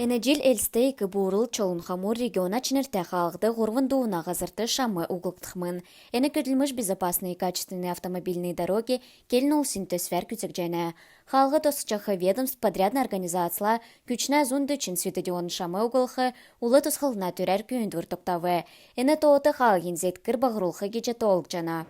Энеджил эльстейк бурыл чолун хамур региона чинерте халықты ғурвын дуына ғазырты шамы углықтықмын. Эне көділміш безопасные и качественные автомобильные дороги келін ол синтесфер күтік және. Халғы тосычақы ведомств подрядный организацияла күчіне зунды чин светодион шамы углықы улы тосқылына түрәр күйіндвір тоқтавы. Эне тоғыты халығын зеткір бағырулқы кече толық жана.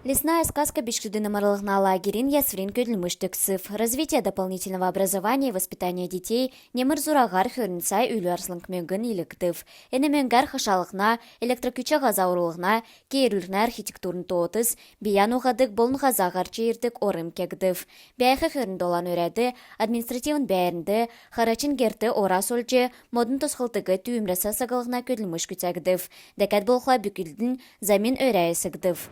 Лесная сказка бешкюдына марлыгна лагерин ясврин көділміш түксів. Развитие дополнительного образования и воспитания детей немір зурағар хөрінсай үйлі арслынг мөңгін иліктів. Әні мөңгар хашалықна, электрокүчі ғазаурылығна, кейрілгна архитектурын тоғытыз, биян уғадық болын ғазағар чейірдік орым кегдів. Бәйхі хөрін долан өрәді, административын бәрінді, харачин герті ора солчы, модын тосқылтығы түйімраса сағылығна көділміш күтәгдів. Дәкәт болқла бүкілдің замин өрәйесігдів.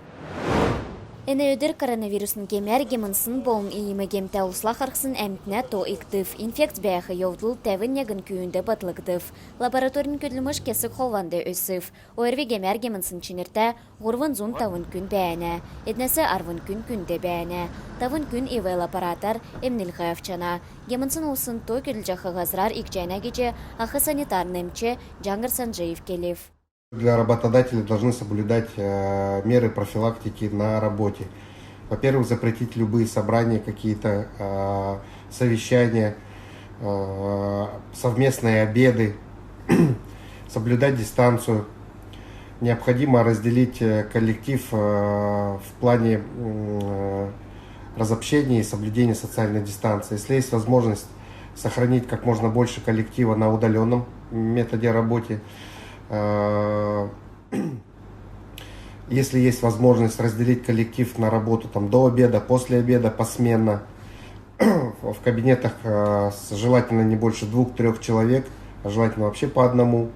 Эне өдір коронавирусын кемер гемынсын болын иімі гемті ұсла қарқсын әмтіне то иктив. Инфект бәйхі еудыл тәвін егін күйінді батлығдив. Лабораторин көділміш кесік холванды өсів. Ойырве гемер гемынсын чинерті ғұрвын зун тавын күн бәйіне. Эднесі арвын күн-күнде бәйіне. Тавын күн ивел аппаратар эмнил ғайфчана. Гемынсын ұсын то көділ жақы ғазрар икчайна кече ақы санитарны эмче Джангар Санжаев келев. Для работодателей должны соблюдать меры профилактики на работе. Во-первых, запретить любые собрания, какие-то совещания, совместные обеды, соблюдать дистанцию. Необходимо разделить коллектив в плане разобщения и соблюдения социальной дистанции. Если есть возможность сохранить как можно больше коллектива на удаленном методе работы, если есть возможность разделить коллектив на работу там, до обеда, после обеда, посменно, в кабинетах желательно не больше 2-3 человек, а желательно вообще по одному.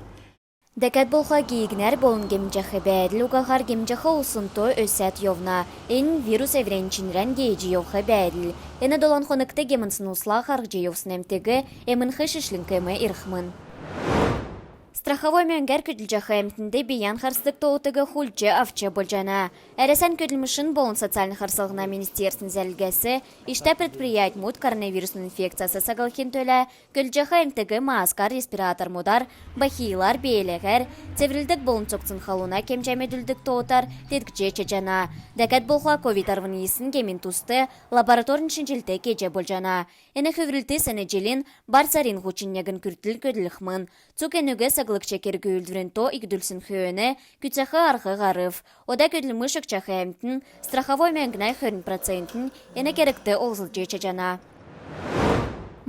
Дәкәт болға кейігнер болын гемчахы бәділ уғағар гемчахы ұсынто өсәт йовна. Эн вирус әвренчинрен гейджі йовғы бәділ. Эні долан қонықты гемінсын ұсла қарғжы йовсын әмтігі әмінхі шишлінкімі ирхмын. Страховой мөңгәр көділжақы әмтінде биян қарсыздық тоғытығы хулчы авчы болжана. Әресен көділмішін болын социальны қарсылығына министерсін зәлгәсі, ішті предприять мұд коронавирусның инфекциясы сағылхен төлі, көділжақы әмтігі маскар, респиратор мұдар, бахилар, бейлігер, цеврілдік болын соқсын қалуна кемчәмеділдік тоғытар, тедгче чечана. Дәкәт болға ковид-арвын есін кемін тұсты, лабораторын шынчілті кече болжана. Әні хөврілті сәні желін бар сарин ғучыннегін күртіл көділіқмын. Цукенуге сағылық чекер күйілдірін то игдүлсін хүйіні, күтсақы арқы ғарыф. Ода көділмі шықчақы әмтін, страховой мәңгінай 40%, әні керікті олзыл жече жана.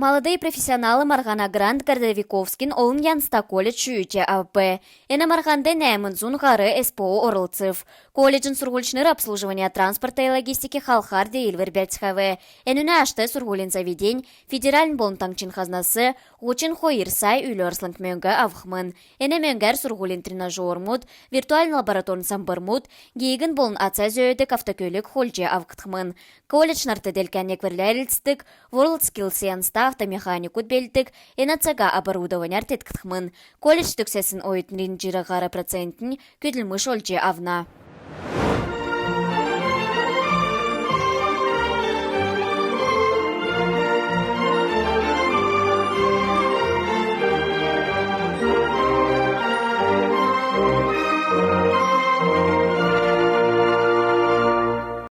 Молодые профессионалы Маргана Гранд Гордовиковскин олын янста колледж шүйіче АВП. Эна Марганда нәмін зун ғары СПО орылцев. Колледжін сургульшныр обслуживания транспорта и логистики халхар дейлвер бәртсхавы. Энуне ашты сургулин заведень, федералін болынтаңчин хазнасы, ғучин хойырсай үйлі арсланг мөңгі авхмын. Эне мөңгәр сургулин тренажер мұд, виртуалин лабораторн самбыр мұд, гейгін болын атса зөйдік автокөлік холже авқтықмын. Колледж нарты делкен екверләрілстік, World Skills янста автомеханикут белдік, энацага оборудование артеткітқмын. Колледж түксесін ойытын ринжирі ғары процентін көділміш олче авна.